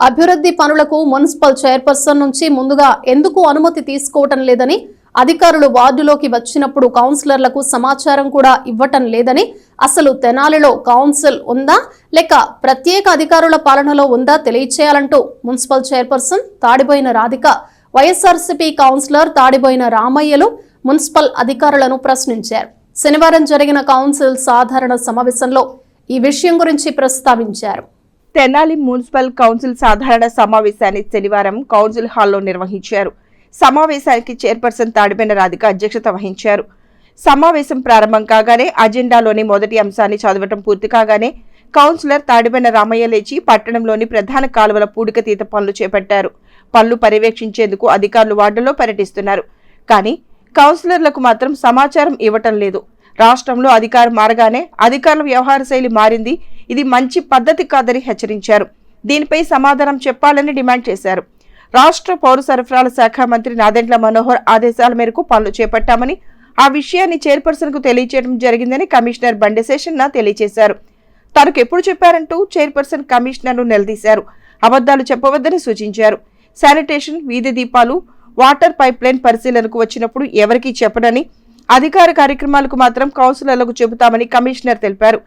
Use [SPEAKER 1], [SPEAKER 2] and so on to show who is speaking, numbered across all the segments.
[SPEAKER 1] అభివృద్ధి పనులకు municipal chairperson నుంచి ముందుగా ఎందుకు అనుమతి తీసుకోవటం లేదని, అధికారులు వార్డులోకి వచ్చినప్పుడు కౌన్సిలర్లకు సమాచారం కూడా ఇవ్వటం లేదని, అసలు తెనాలిలో కౌన్సిల్ ఉందా లేక ప్రత్యేక అధికారుల పాలనలో ఉందా తెలియచేయాలంటూ municipal chairperson Tadiboyina Radhika, YSRCP councillor Tadiboyina రామయ్యలు మున్సిపల్ అధికారులను ప్రశ్నించారు. శనివారం జరిగిన కౌన్సిల్ సాధారణ సమావేశంలో ఈ విషయం గురించి ప్రస్తావించారు.
[SPEAKER 2] తెనాలి మున్సిపల్ కౌన్సిల్ సాధారణ సమావేశాన్ని శనివారం కౌన్సిల్ హాల్లో నిర్వహించారు. సమావేశానికి చైర్పర్సన్ తాడిబోయిన రాధిక అధ్యక్షత వహించారు. సమావేశం ప్రారంభం కాగానే అజెండాలోని మొదటి అంశాన్ని చదవటం పూర్తి కాగానే కౌన్సిలర్ తాడిబోయిన రామయ్య లేచి పట్టణంలోని ప్రధాన కాలువల పూడికతీత పనులు చేపట్టారు. పనులు పర్యవేక్షించేందుకు అధికారులు వార్డులో పర్యటిస్తున్నారు. కానీ కౌన్సిలర్లకు మాత్రం సమాచారం ఇవ్వటం లేదు. రాష్ట్రంలో అధికారం మారగానే అధికారుల వ్యవహార శైలి మారింది. ఇది మంచి పద్ధతి కాదని హెచ్చరించారు. దీనిపై సమాధానం చెప్పాలని డిమాండ్ చేశారు. రాష్ట్ర పౌర సరఫరాల శాఖ మంత్రి నాదెండ్ల మనోహర్ ఆదేశాల మేరకు పనులు చేపట్టామని, ఆ విషయాన్ని చైర్పర్సన్ కు తెలియజేయడం జరిగిందని కమిషనర్ బండి శేషన్న తెలియజేశారు. తనకు ఎప్పుడు చెప్పారంటూ చైర్పర్సన్ కమిషనర్ ను నిలదీశారు. అబద్దాలు చెప్పవద్దని సూచించారు. శానిటేషన్, వీధి దీపాలు, వాటర్ పైప్ లైన్ పరిశీలనకు వచ్చినప్పుడు ఎవరికీ చెప్పనని, అధికార కార్యక్రమాలకు మాత్రం కౌన్సిలర్లకు చెబుతామని కమిషనర్ తెలిపారు.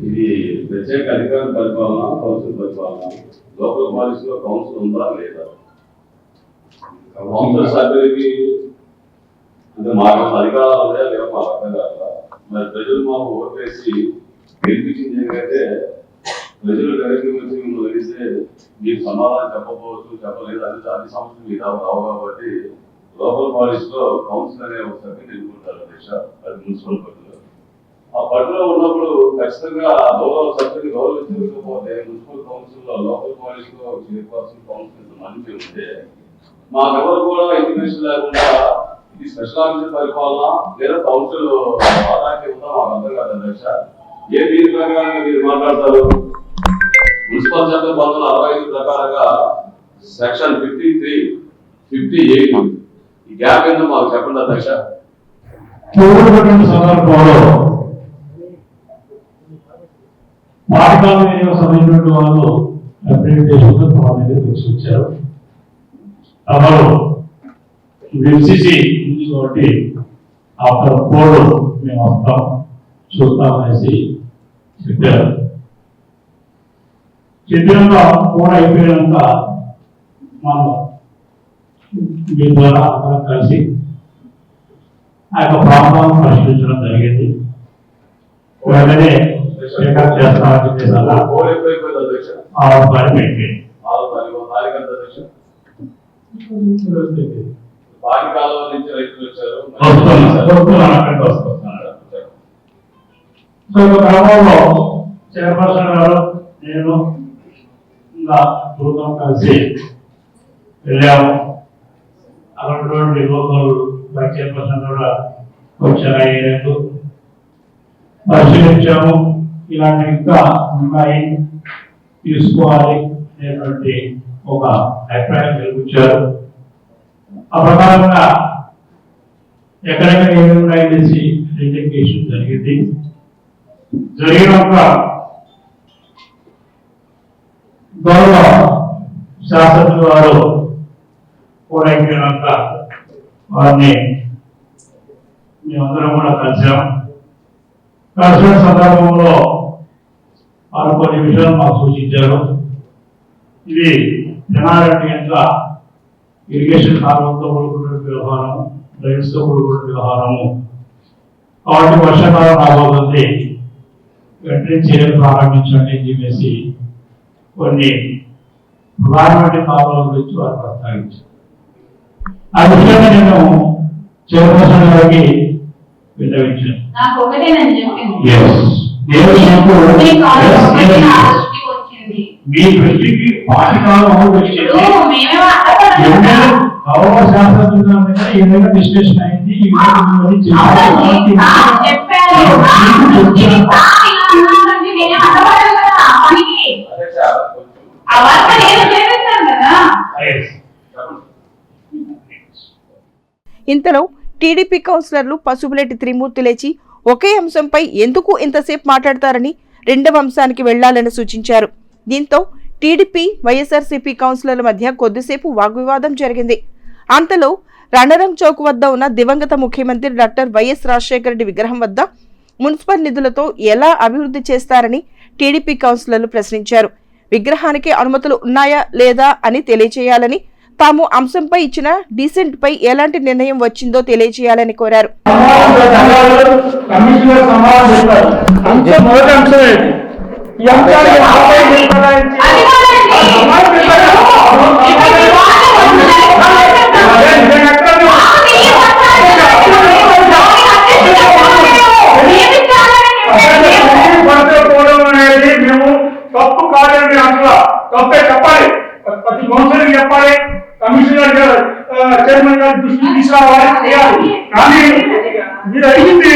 [SPEAKER 3] ఇది ప్రత్యేక అధికారం పరిపాలన, కౌన్సిల్ పరిపాలన, లోకల్ బాడీస్ లో కౌన్సిల్ ఉందా లేదా, కౌన్సిల్ సభ్యులకి అంటే మాకు అధికారాలు ఉన్నాయా లేవో మాకు అర్థం కాదా. మరి ప్రజలు మాకు ఓటు వేసి గెలిపించింది ఏంటంటే ప్రజలు డైరెక్ట్ వచ్చి మిమ్మల్ని వెలిస్తే మీకు సమాధానం చెప్పకపోవచ్చు, చెప్పలేదు అంటే అన్ని సమస్యలు మీకు రావు. కాబట్టి లోకల్ బాడీస్ లో కౌన్సిల్ అనే ఒక సభ్యులు ఎన్నుకుంటారు అధ్యక్ష, అది మున్సిపల్ పట్టులో. ఆ పట్టులో ఉన్నప్పుడు ఖచ్చితంగా గౌరవ సభ్యులు గౌరవించకపోతే మున్సిపల్ కౌన్సిల్ లో లోకల్ బాడీస్ లో చైర్పర్సన్ కౌన్సిల్ మంచి ఉంటే మాకెవరు కూడా ఇంటిమేషన్ లేకుండా ఇది స్పెషల్ ఆఫీసర్ పరిపాలన లేదా కౌన్సిల్ ఆదాయం ఉందా మాకు అర్థం కాదు అధ్యక్ష. ఏ దీని ప్రకారంగా మీరు మాట్లాడతారు? మున్సిపల్ చట్టం 1965 ప్రకారంగా సెక్షన్ 53, 58 ఈ గ్యాప్ ఏందో మాకు చెప్పండి అధ్యక్ష.
[SPEAKER 4] సందర్భంలో పాఠశాల సంబంధించిన వాళ్ళు రిప్రజెంటేషన్ వచ్చారు. తమరు విసిసి కాబట్టి ఆఫ్టర్ 4 మేము వస్తాం చూస్తామనేసి చెప్పారు. చెప్పినాక 4 అయిపోయాక మనం మీ ద్వారా కలిసి ఆ యొక్క ప్రాంతాలను పరిశీలించడం జరిగింది. వెంటనే చెకప్ చేస్తామని చెప్పేసి గ్రామంలో చైర్పర్సన్ గారు నేను ఇంకా బృందం కలిసి వెళ్ళాము. అక్కడ లోకల్ వైస్ చైర్పర్సన్ కూడా వచ్చారు. అయ్యేందుకు పరిశీలించాము. ఇలాంటివి ఇంకా ఉన్నాయి, తీసుకోవాలి అనేటువంటి ఒక అభిప్రాయం కల్పించారు. ఆ ప్రకారంగా ఎక్కడెక్కడ ఏమి ఉన్నాయనేసి ఐడెంటిఫికేషన్ జరిగింది. జరిగినాక గౌరవ శాసన వారు కూడా అయిపోయినాక వారిని మేమందరం కూడా కలిసాం. కలిసిన సందర్భంలో వారు కొన్ని విషయాలు మాకు సూచించారు. ఇది తెనాలి ఎంత ఇరిగేషన్ కాలువలతో కూడుకున్న వ్యవహారము, డ్రైన్స్ తో కూడుకున్న వ్యవహారము కాబట్టి వర్షాకాలం రాబోతుంది, వెంటనే చర్యలు ప్రారంభించండి అని చెప్పేసి కొన్ని ప్రధానమైన కాలువల గురించి వారు ప్రస్తావించారు. ఆ విషయాన్ని నేను చైర్పర్సన్ గారికి విన్నవించాను. మీ దృష్టికి పాఠకాలం గౌరవ శాస్త్రజ్ఞుల మీద ఏదైనా విశ్లేషణ అయింది.
[SPEAKER 2] ఇంతలో టీడీపీ కౌన్సిలర్లు పసుపులేటి త్రిమూర్తి లేచి ఒకే అంశంపై ఎందుకు ఇంతసేపు మాట్లాడతారని రెండవ అంశానికి వెళ్లాలని సూచించారు. దీంతో టీడీపీ వైఎస్ఆర్సీపీ కౌన్సిలర్ల మధ్య కొద్దిసేపు వాగ్వివాదం జరిగింది. అంతలో రణరం చౌక్ వద్ద ఉన్న దివంగత ముఖ్యమంత్రి డాక్టర్ వైఎస్ రాజశేఖర రెడ్డి విగ్రహం వద్ద మున్సిపల్ నిధులతో ఎలా అభివృద్ధి చేస్తారని టీడీపీ కౌన్సిలర్లు ప్రశ్నించారు. విగ్రహానికి అనుమతులు ఉన్నాయా లేదా అని తెలియజేయాలని, తాము అంశంపై ఇచ్చిన డీసెంట్ పై ఎలాంటి నిర్ణయం వచ్చిందో తెలియజేయాలని కోరారు.
[SPEAKER 4] తప్పు కాదని అట్లా తప్పే చెప్పాలి, ప్రతి కౌన్సిలర్ చెప్పాలి, కమిషనర్ చైర్మన్ గారి దృష్టికి తీసుకురావాలి. కానీ మీరు అడిగింది.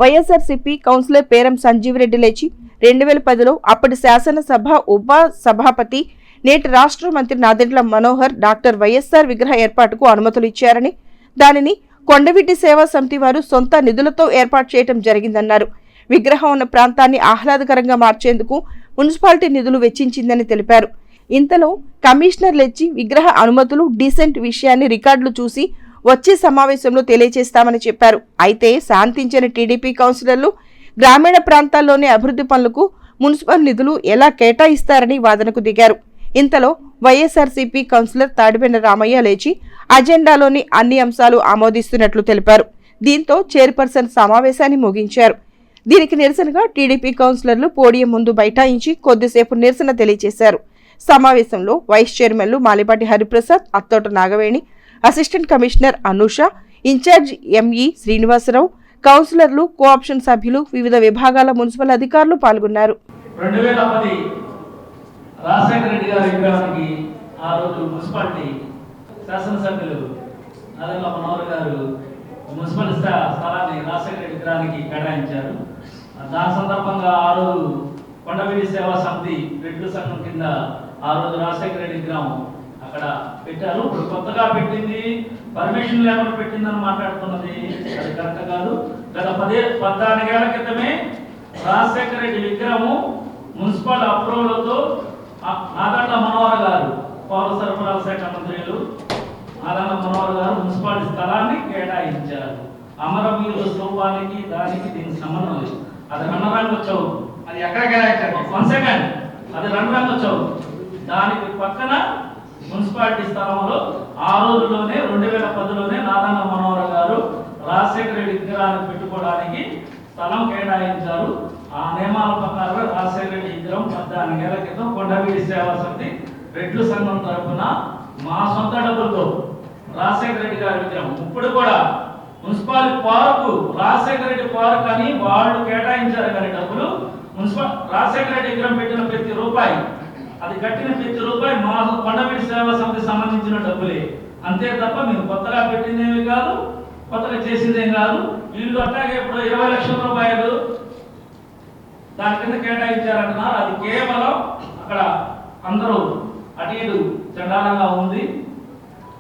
[SPEAKER 2] వైఎస్ఆర్సీపీ కౌన్సిలర్ పేరం సంజీవ్ రెడ్డి లేచి 2010లో అప్పటి శాసనసభ ఉప సభాపతి నేటి రాష్ట్ర మంత్రి నాదెండ్ల మనోహర్ డాక్టర్ వైఎస్ఆర్ విగ్రహ ఏర్పాటుకు అనుమతులు ఇచ్చారని, దానిని కొండవీటి సేవా సమితి వారు సొంత నిధులతో ఏర్పాటు చేయడం జరిగిందన్నారు. విగ్రహం ఉన్న ప్రాంతాన్ని ఆహ్లాదకరంగా మార్చేందుకు మున్సిపాలిటీ నిధులు వెచ్చించిందని తెలిపారు. ఇంతలో కమిషనర్ లెచ్చి విగ్రహ అనుమతులు డీసెంట్ విషయాన్ని రికార్డులు చూసి వచ్చే సమావేశంలో తెలియజేస్తామని చెప్పారు. అయితే శాంతించిన టీడీపీ కౌన్సిలర్లు గ్రామీణ ప్రాంతాల్లోని అభివృద్ధి పనులకు మున్సిపల్ నిధులు ఎలా కేటాయిస్తారని వాదనకు దిగారు. ఇంతలో వైఎస్ఆర్సీపీ కౌన్సిలర్ తాడిపెండ రామయ్య లేచి అజెండాలోని అన్ని అంశాలు ఆమోదిస్తున్నట్లు తెలిపారు. దీంతో చైర్పర్సన్ సమావేశాన్ని ముగించారు. దీనికి నిరసనగా టీడీపీ కౌన్సిలర్లు పోడియం ముందు బైఠాయించి కొద్దిసేపు నిరసన తెలియజేశారు. సమావేశంలో వైస్ చైర్మన్లు Malipati Hariprasad, Attota Nagaveni, assistant commissioner Anusha, in charge ME Srinivasarao, కౌన్సిలర్లు, కోఆప్షన్ సభ్యులు, వివిధ విభాగాల మున్సిపల్ అధికారులు పాల్గొన్నారు.
[SPEAKER 5] 2010 రాజశేఖర రెడ్డి గారి విగ్రహానికి ఆ రోజు మున్సిపాలిటీ శాసనసభ్యులు నాదెండ్ల మనోహర్ గారు మున్సిపల్ స్థలాన్ని రాజశేఖర రెడ్డి విగ్రహానికి కేటాయించారు. దాని సందర్భంగా ఆ రోజు కొండవీటి సేవా సమితి రెడ్డి సంఘం కింద ఆ రోజు రాజశేఖర రెడ్డి విగ్రహం అక్కడ పెట్టారు. ఇప్పుడు కొత్తగా పెట్టింది పర్మిషన్ లేకుండా పెట్టిందని మాట్లాడుతున్నది అది కరెక్ట్ కాదు. గత 14 ఏళ్ల క్రితమే రాజశేఖర రెడ్డి విగ్రహము మున్సిపల్ అప్రూవల్తో నాదెండ్ల మనోహర్ గారు పౌర సరఫరాల శాఖ మంత్రులు నాదెండ్ల మనోహర్ గారు మున్సిపాలిటీ స్థలాన్ని కేటాయించారు. అమరవీరుల స్థూపానికి దానికి దీనికి సంబంధం లేదు. అది రణరంగ చౌక్. అది ఎక్కడ కేటాయించారు? 1 సెకండ్. అది రణరంగ చౌక్. దానికి పక్కన మున్సిపాలిటీ స్థలంలో ఆ రోజుల్లోనే 2010లోనే నాదెండ్ల మనోహర్ గారు రాజశేఖర రెడ్డి విగ్రహాన్ని పెట్టుకోవడానికి స్థలం కేటాయించారు. ఆ నియమాల ప్రకారం రాజశేఖర రెడ్డి విగ్రహం 14 ఏళ్ల క్రితం కొండవీటి సేవా సమితి రెడ్లు సంఘం తరఫున మా సొంత డబ్బులతో రాజశేఖర రెడ్డి గారి విగ్రహం ఇప్పుడు కూడా municipality park Rajasekhara Reddy park అని వాళ్ళు కేటాయించారు. కానీ డబ్బులు మున్సిపల్ రాజశేఖర రెడ్డి విగ్రహం పెట్టిన ప్రతి రూపాయి, అది కట్టిన ప్రతి రూపాయి మా కొండవీటి సేవా సమితి సంబంధించిన డబ్బులే. అంతే తప్ప మీరు కొత్తగా పెట్టిందేమీ కాదు, కొత్తగా చేసిందేం కాదు. వీళ్ళు అట్లాగే ఇప్పుడు 20 లక్షల రూపాయలు దాని కింద కేటాయించారంటున్నారు. అది కేవలం అక్కడ అందరూ అటు ఇటు చండాలంగా ఉంది.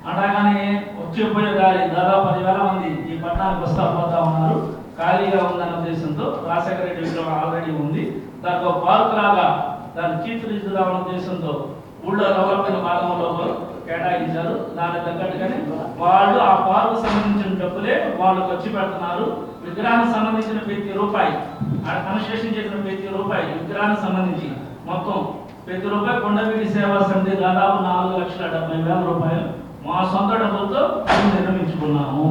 [SPEAKER 5] అట్లాగానే వచ్చి పోయే దారి దాదాపు 10,000 మంది ఈ పట్టణానికి వస్తా పోతా ఉన్నారు. ఖాళీగా ఉందన్న ఉద్దేశంతో రాజశేఖర రెడ్డి విగ్రహం ఆల్రెడీ ఉంది. దానికి ఒక పార్క్ లాగా దాన్ని తీర్చిదిద్దుదామన్న ఉద్దేశంతో ఊళ్ళో డెవలప్మెంట్ భాగంలో కేటాయించారు. దానికి తగ్గట్టుగానే వాళ్ళు ఆ పార్కు సంబంధించిన డబ్బులే వాళ్ళు ఖర్చు పెడుతున్నారు. విగ్రహానికి సంబంధించిన ప్రతి రూపాయి, కన్స్ట్రక్షన్ చేసిన ప్రతి రూపాయి విగ్రహానికి సంబంధించి మొత్తం ప్రతి రూపాయి కొండవీటి సేవా సమితి దాదాపు 4,70,000 రూపాయలు మా సొంత డబ్బులతో నిర్మించుకున్నాము.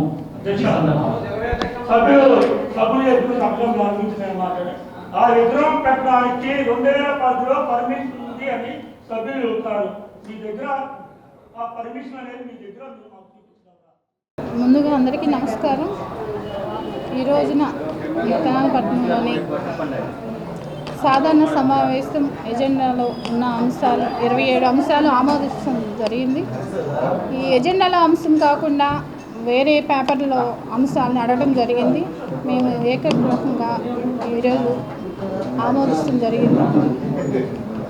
[SPEAKER 4] ఆ విగ్రహం పెట్టడానికి 2010లో పర్మిషన్ ఉంది అని సభ్యులు చెబుతారు. మీ దగ్గర ఆ పర్మిషన్ అనేది మీ దగ్గర
[SPEAKER 6] ముందుగా అందరికీ నమస్కారం. ఈ రోజున తెనాలి పట్టణంలోని సాధారణ సమావేశం ఎజెండాలో ఉన్న అంశాలు 27 అంశాలు ఆమోదించడం జరిగింది. ఈ ఎజెండాలో అంశం కాకుండా వేరే పేపర్లో అంశాలను అడగడం జరిగింది. మేము ఏకగ్రీవంగా ఈరోజు ఆమోదించడం జరిగింది.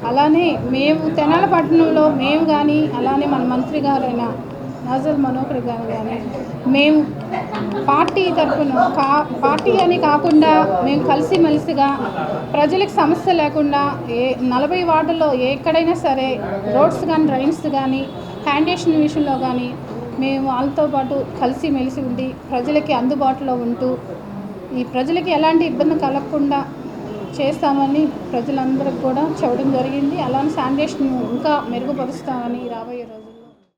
[SPEAKER 6] అలానే మేము తెనాలి పట్టణంలో మేము కానీ అలానే మన మంత్రి గారైన నాజర్ మనోహర్ గారు కానీ మేము పార్టీ తరఫున పార్టీ అని కాకుండా మేము కలిసిమెలిసిగా ప్రజలకు సమస్య లేకుండా 40 వార్డుల్లో ఎక్కడైనా సరే రోడ్స్ కానీ డ్రైన్స్ కానీ శానిటేషన్ విషయంలో కానీ మేము వాళ్ళతో పాటు కలిసిమెలిసి ఉండి ప్రజలకి అందుబాటులో ఉంటూ ఈ ప్రజలకి ఎలాంటి ఇబ్బంది కలగకుండా చేస్తామని ప్రజలందరికీ కూడా చెప్పడం జరిగింది. అలానే శానిటేషన్ ఇంకా మెరుగుపరుస్తామని రాబోయే రోజు